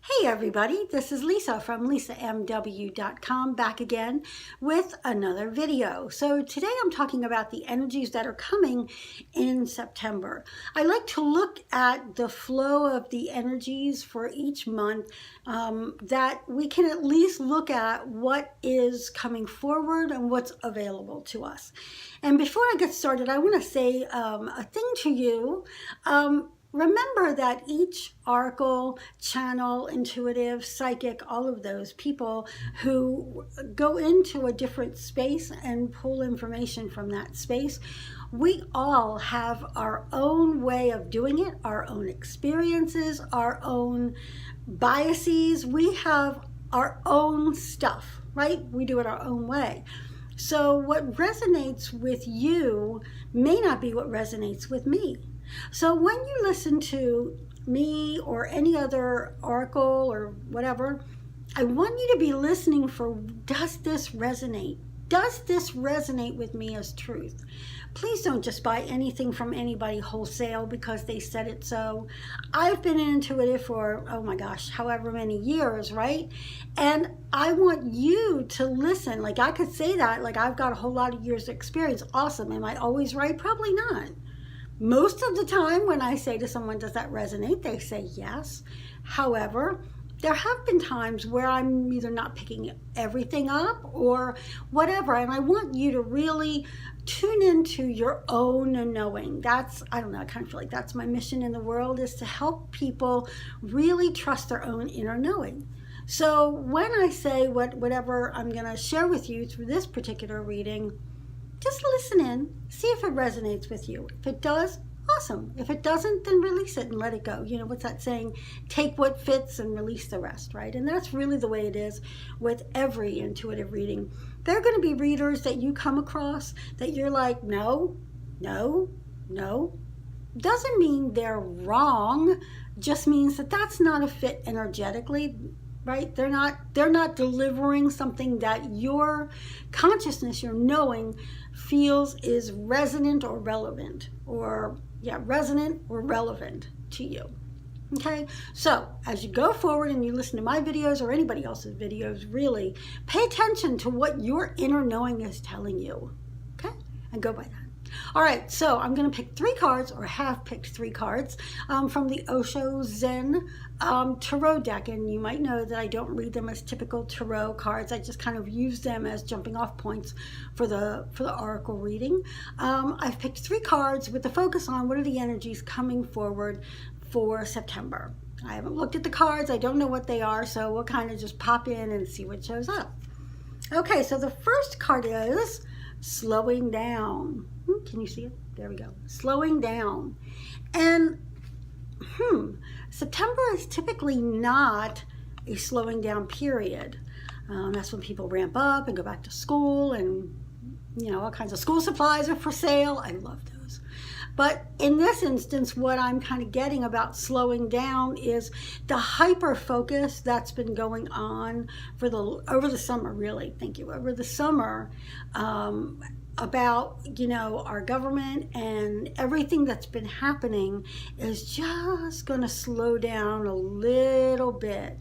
Hey everybody, this is Lisa from lisamw.com back again with another video. So today I'm talking about the energies that are coming in September. I like to look at the flow of the energies for each month that we can at least look at what is coming forward and what's available to us. And before I get started, I want to say a thing to you. Remember that each oracle, channel, intuitive, psychic, all of those people who go into a different space and pull information from that space, we all have our own way of doing it, our own experiences, our own biases. We have our own stuff, right? We do it our own way. So what resonates with you may not be what resonates with me. So when you listen to me or any other oracle or whatever, I want you to be listening for, does this resonate? Does this resonate with me as truth? Please don't just buy anything from anybody wholesale because they said it so. I've been intuitive for, oh my gosh, however many years, right? And I want you to listen. Like I could say that, like I've got a whole lot of years of experience. Awesome. Am I always right? Probably not. Most of the time when I say to someone, does that resonate? They say yes. However, there have been times where I'm either not picking everything up or whatever. And I want you to really tune into your own knowing. That's, I don't know, I kind of feel like that's my mission in the world, is to help people really trust their own inner knowing. So when I say whatever I'm going to share with you through this particular reading, just listen in, see if it resonates with you. If it does, awesome. If it doesn't, then release it and let it go. You know, what's that saying? Take what fits and release the rest, right? And that's really the way it is with every intuitive reading. There are going to be readers that you come across that you're like, no, no, no. Doesn't mean they're wrong, just means that that's not a fit energetically. Right? They're not delivering something that your consciousness, your knowing, feels is resonant or relevant, or resonant or relevant to you. Okay, so as you go forward and you listen to my videos or anybody else's videos, really pay attention to what your inner knowing is telling you. Okay, and go by that. All right, so I'm going to pick 3 cards, or have picked 3 cards, from the Osho Zen Tarot deck. And you might know that I don't read them as typical Tarot cards. I just kind of use them as jumping off points for the oracle reading. I've picked 3 cards with the focus on what are the energies coming forward for September. I haven't looked at the cards. I don't know what they are, so we'll kind of just pop in and see what shows up. Okay, so the first card is slowing down. Can you see it? There we go. Slowing down. And September is typically not a slowing down period. That's when people ramp up and go back to school, and you know, all kinds of school supplies are for sale. I love those. But in this instance, what I'm kind of getting about slowing down is the hyper focus that's been going on for over the summer, really. Thank you. Over the summer, about, you know, our government and everything that's been happening is just going to slow down a little bit.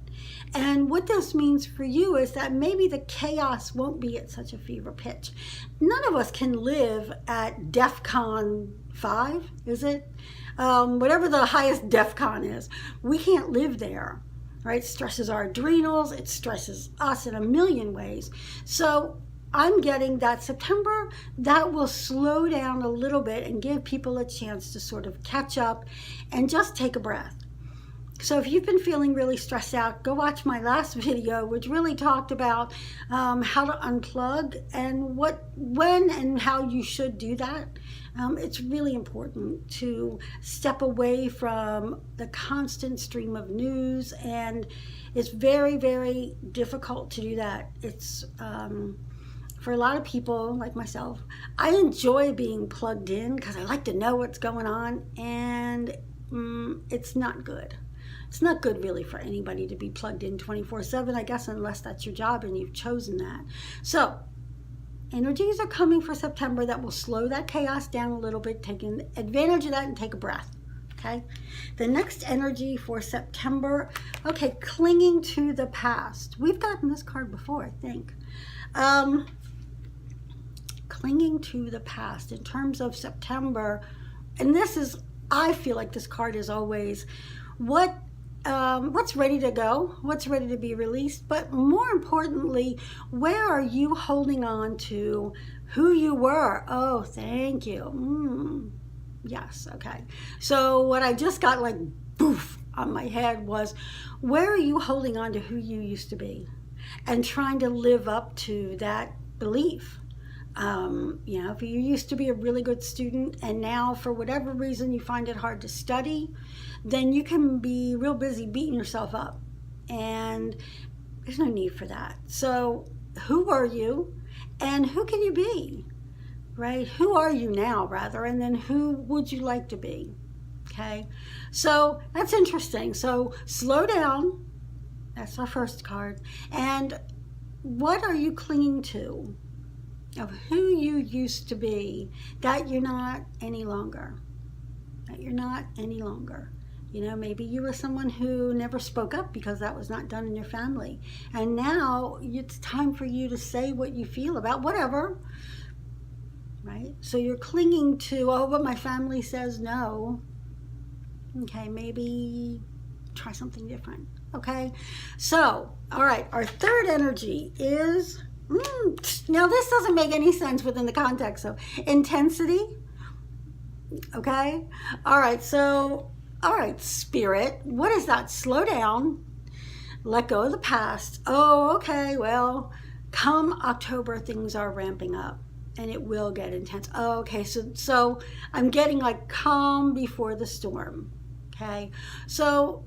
And what this means for you is that maybe the chaos won't be at such a fever pitch. None of us can live at DEFCON 5, is it? Whatever the highest DEFCON is. We can't live there, right? It stresses our adrenals. It stresses us in a million ways. So I'm getting that September, that will slow down a little bit and give people a chance to sort of catch up and just take a breath. So if you've been feeling really stressed out, go watch my last video, which really talked about how to unplug and when and how you should do that. It's really important to step away from the constant stream of news, and it's very, very difficult to do that. It's for a lot of people like myself, I enjoy being plugged in because I like to know what's going on, and it's not good. It's not good really for anybody to be plugged in 24/7, I guess, unless that's your job and you've chosen that. So energies are coming for September that will slow that chaos down a little bit, taking advantage of that and take a breath. Okay, the next energy for September, okay, clinging to the past. We've gotten this card before, I think. Clinging to the past in terms of September, and this is, I feel like this card is always what's ready to go, what's ready to be released, but more importantly, where are you holding on to who you were? Oh, thank you. Yes, okay. So what I just got like boof on my head was, where are you holding on to who you used to be and trying to live up to that belief? You know, if you used to be a really good student and now for whatever reason you find it hard to study, then you can be real busy beating yourself up, and there's no need for that. So who are you and who can you be, right? Who are you now, rather, and then who would you like to be? Okay, so that's interesting. So slow down, that's our first card. And what are you clinging to of who you used to be that you're not any longer? That you're not any longer. You know, maybe you were someone who never spoke up because that was not done in your family. And now it's time for you to say what you feel about whatever, right? So you're clinging to, oh, but my family says no. Okay, maybe try something different. Okay, so, all right, our third energy is, now this doesn't make any sense within the context of intensity. Okay, all right, so, all right, Spirit, what is that? Slow down, let go of the past. Oh, okay, well, come October, things are ramping up and it will get intense. Oh, okay, so I'm getting like calm before the storm. Okay, so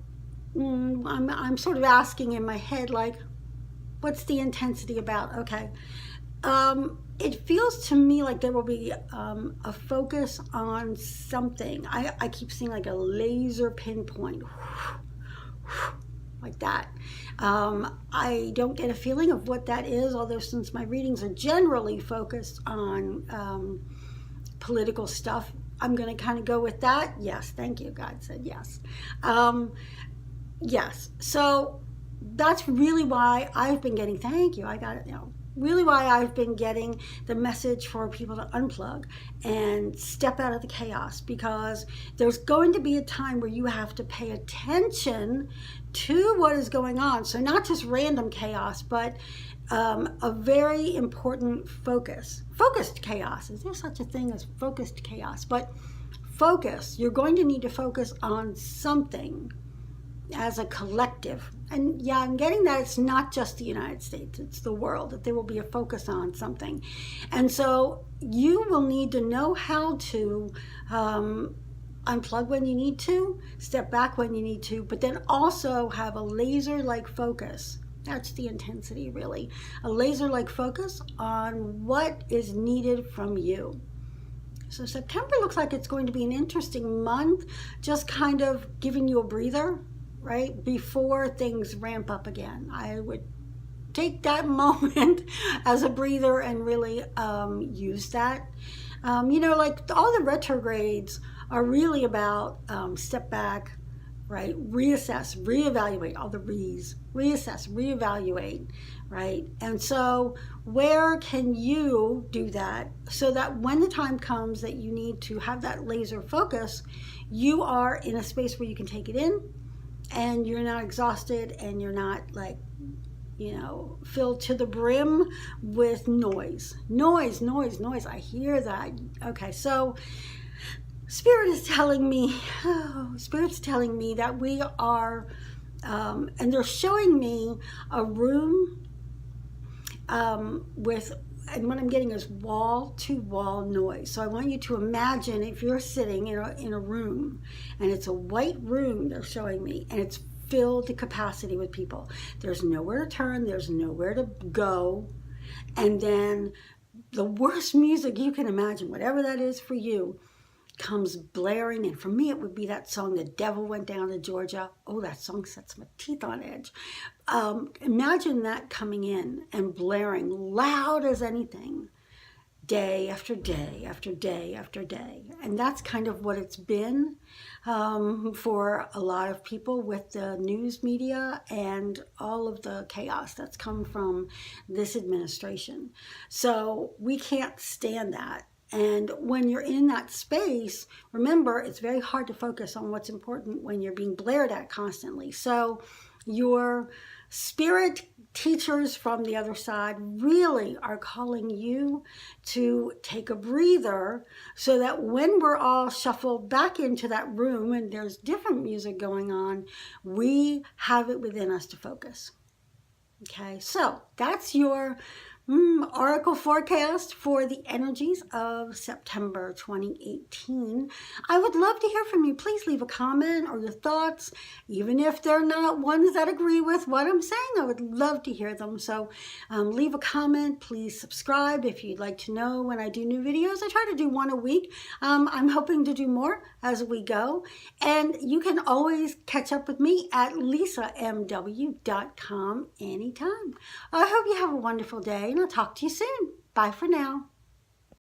I'm sort of asking in my head, like, what's the intensity about? Okay, it feels to me like there will be a focus on something. I keep seeing like a laser pinpoint, like that. I don't get a feeling of what that is, although since my readings are generally focused on political stuff, I'm going to kind of go with that. Yes, thank you. God said yes. Yes, so that's really why I've been getting, thank you, I got it now. Really why I've been getting the message for people to unplug and step out of the chaos, because there's going to be a time where you have to pay attention to what is going on. So not just random chaos, but a very important focused chaos. Is there such a thing as focused chaos? But focus, you're going to need to focus on something as a collective. And yeah, I'm getting that it's not just the United States, it's the world, that there will be a focus on something. And so you will need to know how to unplug when you need to, step back when you need to, but then also have a laser-like focus. That's the intensity, really. A laser-like focus on what is needed from you. So September looks like it's going to be an interesting month, just kind of giving you a breather, right, before things ramp up again. I would take that moment as a breather and really use that. You know, like all the retrogrades are really about step back, right, reassess, reevaluate, all the reassess, reevaluate, right? And so where can you do that so that when the time comes that you need to have that laser focus, you are in a space where you can take it in, and you're not exhausted, and you're not like, you know, filled to the brim with noise. I hear that. Okay, so Spirit's telling me that we are, and they're showing me a room with, and what I'm getting is wall-to-wall noise. So I want you to imagine if you're sitting in a room, and it's a white room they're showing me, and it's filled to capacity with people. There's nowhere to turn, there's nowhere to go, and then the worst music you can imagine, whatever that is for you, comes blaring. And for me, it would be that song, The Devil Went Down to Georgia. Oh, that song sets my teeth on edge. Imagine that coming in and blaring loud as anything day after day after day after day. And that's kind of what it's been for a lot of people with the news media and all of the chaos that's come from this administration. So we can't stand that. And when you're in that space, remember, it's very hard to focus on what's important when you're being blared at constantly. So your spirit teachers from the other side really are calling you to take a breather so that when we're all shuffled back into that room and there's different music going on, we have it within us to focus. Okay, so that's your oracle forecast for the energies of September 2018. I would love to hear from you. Please leave a comment or your thoughts, even if they're not ones that agree with what I'm saying. I would love to hear them. So leave a comment. Please subscribe if you'd like to know when I do new videos. I try to do one a week. I'm hoping to do more as we go. And you can always catch up with me at lisamw.com anytime. I hope you have a wonderful day, and I'll talk to you soon. Bye for now.